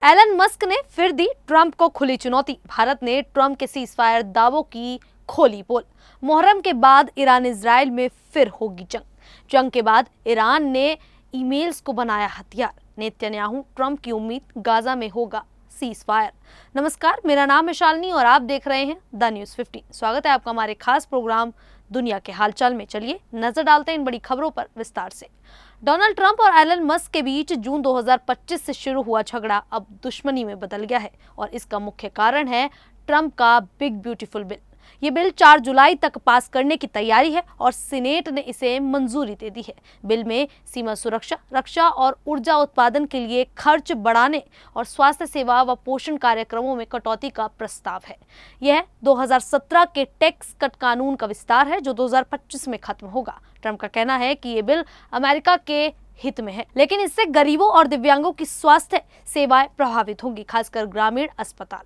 Elon Musk ने फिर दी Trump को खुली चुनौती। भारत ने ट्रंप के सीजफायर दावों की खोली पोल। मुहर्रम के बाद ईरान इजराइल में फिर होगी जंग के बाद ईरान ने ईमेल्स को बनाया हथियार। नेतन्याहू ट्रंप की उम्मीद गाजा में होगा सीजफायर। नमस्कार, मेरा नाम है शालिनी और आप देख रहे हैं द न्यूज़ 15। स्वागत है आपका हमारे खास प्रोग्राम दुनिया के हालचाल में। चलिए नजर डालते हैं इन बड़ी खबरों पर विस्तार से। डोनाल्ड ट्रंप और एलन मस्क के बीच जून 2025 से शुरू हुआ झगड़ा अब दुश्मनी में बदल गया है और इसका मुख्य कारण है ट्रंप का बिग ब्यूटीफुल बिल। ये बिल 4 जुलाई तक पास करने की तैयारी है और सीनेट ने इसे मंजूरी दे दी है। बिल में सीमा सुरक्षा, रक्षा और ऊर्जा उत्पादन के लिए खर्च बढ़ाने और स्वास्थ्य सेवा व पोषण कार्यक्रमों में कटौती का प्रस्ताव है। यह 2017 के टैक्स कट कानून का विस्तार है जो 2025 में खत्म होगा। ट्रंप का कहना है कि ये बिल अमेरिका के हित में है, लेकिन इससे गरीबों और दिव्यांगों की स्वास्थ्य सेवाएं प्रभावित होंगी, खासकर ग्रामीण अस्पताल।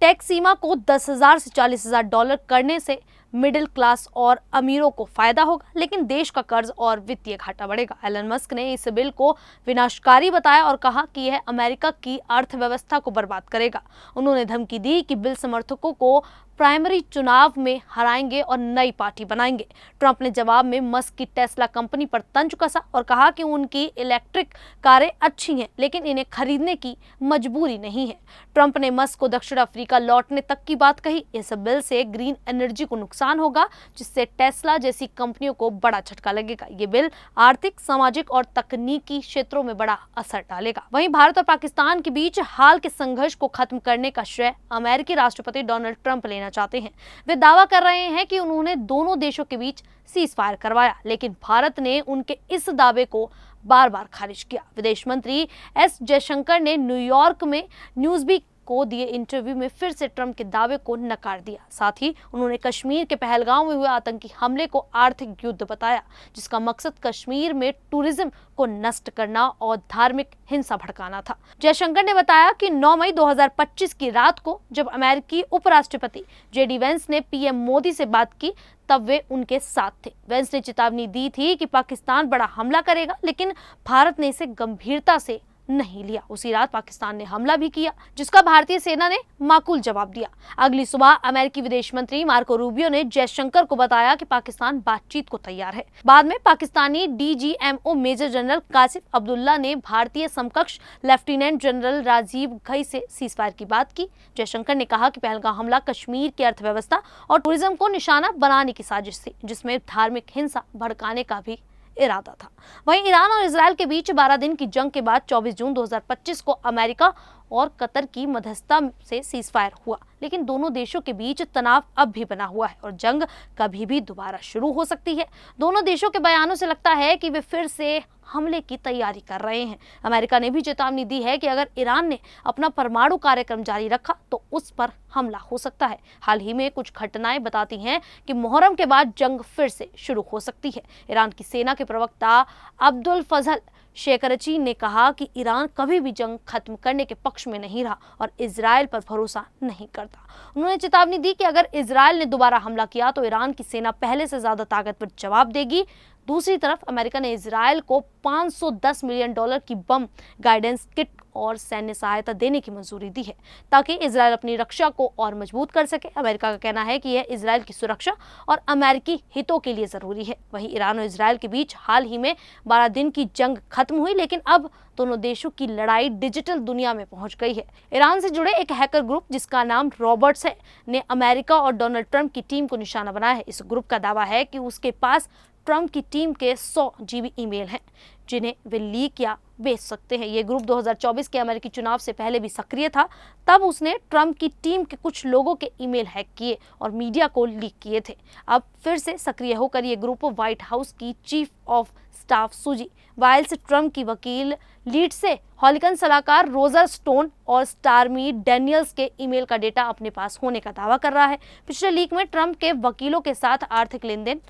टैक्स सीमा को 10,000 से 40,000 डॉलर करने से मिडिल क्लास और अमीरों को फायदा होगा, लेकिन देश का कर्ज और वित्तीय घाटा बढ़ेगा। एलन मस्क ने इस बिल को विनाशकारी बताया और कहा कि यह अमेरिका की अर्थव्यवस्था को बर्बाद करेगा। उन्होंने धमकी दी कि बिल समर्थकों को प्राइमरी चुनाव में हराएंगे और नई पार्टी बनाएंगे। ट्रंप ने जवाब में मस्क की टेस्ला कंपनी पर तंज कसा और कहा कि उनकी इलेक्ट्रिक कारें अच्छी हैं, लेकिन इन्हें खरीदने की मजबूरी नहीं है। ट्रंप ने मस्क को दक्षिण अफ्रीका लौटने तक की बात कही। इस बिल से ग्रीन एनर्जी को नुकसान होगा, जिससे टेस्ला जैसी कंपनियों को बड़ा झटका लगेगा। ये बिल आर्थिक, सामाजिक और तकनीकी क्षेत्रों में बड़ा असर डालेगा। वहीं भारत और पाकिस्तान के बीच हाल के संघर्ष को खत्म करने का श्रेय अमेरिकी राष्ट्रपति डोनाल्ड ट्रंप लेना चाहते हैं। वे दावा कर रहे हैं कि उन्होंने दोनों देशों के बीच सीज फायर करवाया, लेकिन भारत ने उनके इस दावे को बार बार खारिज किया। विदेश मंत्री एस जयशंकर ने न्यूयॉर्क में न्यूज़वीक को दिए इंटरव्यू में फिर से ट्रंप के दावे को नकार दिया। साथ ही उन्होंने कश्मीर के पहलगाम में हुए आतंकी हमले को आर्थिक युद्ध बताया, जिसका मकसद कश्मीर में टूरिज्म को नष्ट करना और धार्मिक हिंसा भड़काना था। जयशंकर ने बताया कि 9 मई 2025 की रात को जब अमेरिकी उपराष्ट्रपति जेडी वेंस ने पीएम मोदी से बात की, तब वे उनके साथ थे। वेंस ने चेतावनी दी थी कि पाकिस्तान बड़ा हमला करेगा, लेकिन भारत ने इसे गंभीरता से नहीं लिया। उसी रात पाकिस्तान ने हमला भी किया, जिसका भारतीय सेना ने माकूल जवाब दिया। अगली सुबह अमेरिकी विदेश मंत्री मार्को रूबियो ने जयशंकर को बताया कि पाकिस्तान बातचीत को तैयार है। बाद में Pakistani DGMO major general Kashif Abdullah ने भारतीय समकक्ष लेफ्टिनेंट जनरल राजीव घई से सीजफायर की बात की। जयशंकर ने कहा कि पहलगाम हमला कश्मीर की अर्थव्यवस्था और टूरिज्म को निशाना बनाने की साजिश थी, जिसमें धार्मिक हिंसा भड़काने का भी इरादा था। वहीं ईरान और इजराइल के बीच 12 दिन की जंग के बाद 24 जून 2025 को अमेरिका और कतर की मध्यस्थता से सीजफायर हुआ, लेकिन दोनों देशों के बीच तनाव अब भी बना हुआ है और जंग कभी भी दोबारा शुरू हो सकती है। दोनों देशों के बयानों से लगता है कि वे फिर से हमले की तैयारी कर रहे हैं। अमेरिका ने भी चेतावनी दी है कि अगर ईरान ने अपना परमाणु कार्यक्रम जारी रखा तो उस पर हमला हो सकता है। हाल ही में कुछ घटनाएं बताती हैं कि मुहर्रम के बाद जंग फिर से शुरू हो सकती है। ईरान की सेना के प्रवक्ता अब्दुल फजल शेखरची ने कहा कि ईरान कभी भी जंग खत्म करने के पक्ष में नहीं रहा और इजराइल पर भरोसा नहीं करता। उन्होंने चेतावनी दी कि अगर इजराइल ने दोबारा हमला किया तो ईरान की सेना पहले से ज्यादा ताकतवर जवाब देगी। दूसरी तरफ अमेरिका ने इजराइल को 510 मिलियन डॉलर की बम गाइडेंस किट और सैन्य सहायता देने की मंजूरी दी है, ताकि इजराइल अपनी रक्षा को और मजबूत कर सके। अमेरिका का कहना है कि यह इजराइल की सुरक्षा और अमेरिकी हितों के लिए जरूरी है। वहीं ईरान और इजराइल के बीच हाल ही में 12 दिन की जंग खत्म हुई, लेकिन अब दोनों देशों की लड़ाई डिजिटल दुनिया में पहुंच गई है। ईरान से जुड़े एक हैकर ग्रुप जिसका नाम रॉबर्ट्स है ने अमेरिका और डोनाल्ड ट्रंप की टीम को निशाना बनाया है। इस ग्रुप का दावा है कि उसके पास ट्रंप की टीम के 100 जीबी ईमेल हैं, जिन्हें वे लीक या बेच सकते हैं। ये ग्रुप 2024 के अमेरिकी चुनाव से पहले भी सक्रिय था। तब उसने ट्रंप की टीम के कुछ लोगों के ईमेल हैक किए और मीडिया को लीक किए थे। अब फिर से सक्रिय होकर ये ग्रुप व्हाइट हाउस की चीफ ऑफ स्टाफ सुजी वाइल्स, ट्रंप की वकील लीड से हॉलिकन सलाहकार रोजर स्टोन और स्टार्मी डैनियल्स के ईमेल का डेटा अपने पास होने का दावा कर रहा है। पिछले लीक में ट्रंप के वकीलों के साथ आर्थिक लेन देन,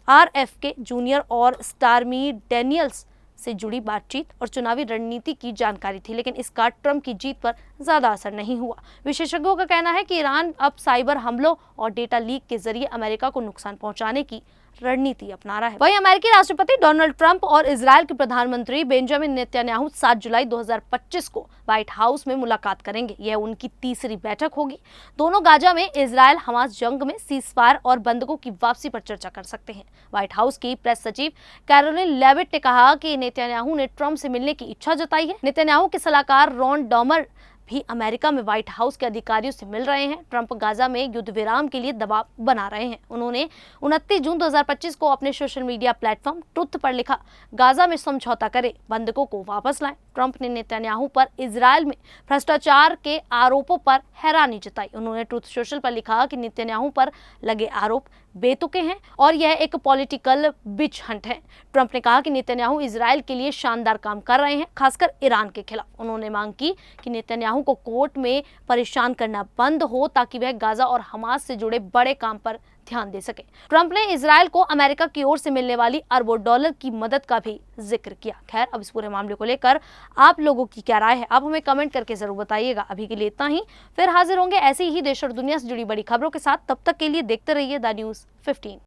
RFK जूनियर और स्टार्मी डैनियल्स से जुड़ी बातचीत और चुनावी रणनीति की जानकारी थी, लेकिन इसका ट्रंप की जीत पर ज्यादा असर नहीं हुआ। विशेषज्ञों का कहना है कि ईरान अब साइबर हमलों और डेटा लीक के जरिए अमेरिका को नुकसान पहुंचाने की रणनीति अपना रहा है। वहीं अमेरिकी राष्ट्रपति डोनाल्ड ट्रंप और इजरायल के प्रधानमंत्री बेंजामिन नेतन्याहू 7 जुलाई 2025 को व्हाइट हाउस में मुलाकात करेंगे। यह उनकी तीसरी बैठक होगी। दोनों गाजा में इजरायल हमास जंग में सीजफायर और बंधकों की वापसी पर चर्चा कर सकते हैं। व्हाइट हाउस की प्रेस सचिव कैरोलिन लेविट ने कहा कि नेतन्याहू ने ट्रंप से मिलने की इच्छा जताई है। नेतन्याहू के सलाहकार रॉन डॉमर भी अमेरिका में व्हाइट हाउस के अधिकारियों से मिल रहे हैं। ट्रंप गाजा में युद्ध विराम के लिए दबाव बना रहे हैं। उन्होंने 29 जून 2025 को अपने सोशल मीडिया प्लेटफॉर्म ट्रुथ पर लिखा, गाजा में समझौता करें, बंधकों को वापस लाएं। ट्रंप ने नेतन्याहू पर इजरायल में भ्रष्टाचार के आरोपों पर हैरानी जताई। उन्होंने ट्रुथ सोशल पर लिखा कि नेतन्याहू पर लगे आरोप बेतुके हैं और यह एक पॉलिटिकल विच हंट है। ट्रंप ने कहा कि नेतन्याहू इजरायल के लिए शानदार काम कर रहे हैं, खासकर ईरान के खिलाफ। उन्होंने मांग की कि नेतन्याहू को कोर्ट में परेशान करना बंद हो ताकि वह गाजा और हमास से जुड़े बड़े काम पर ध्यान दे सके। ट्रंप ने इजरायल को अमेरिका की ओर से मिलने वाली अरबों डॉलर की मदद का भी जिक्र किया। खैर, अब इस पूरे मामले को लेकर आप लोगों की क्या राय है, आप हमें कमेंट करके जरूर बताइएगा। अभी के लिए इतना ही, फिर हाजिर होंगे ऐसी ही देश और दुनिया से जुड़ी बड़ी खबरों के साथ। तब तक के लिए देखते रहिए द न्यूज़ 15।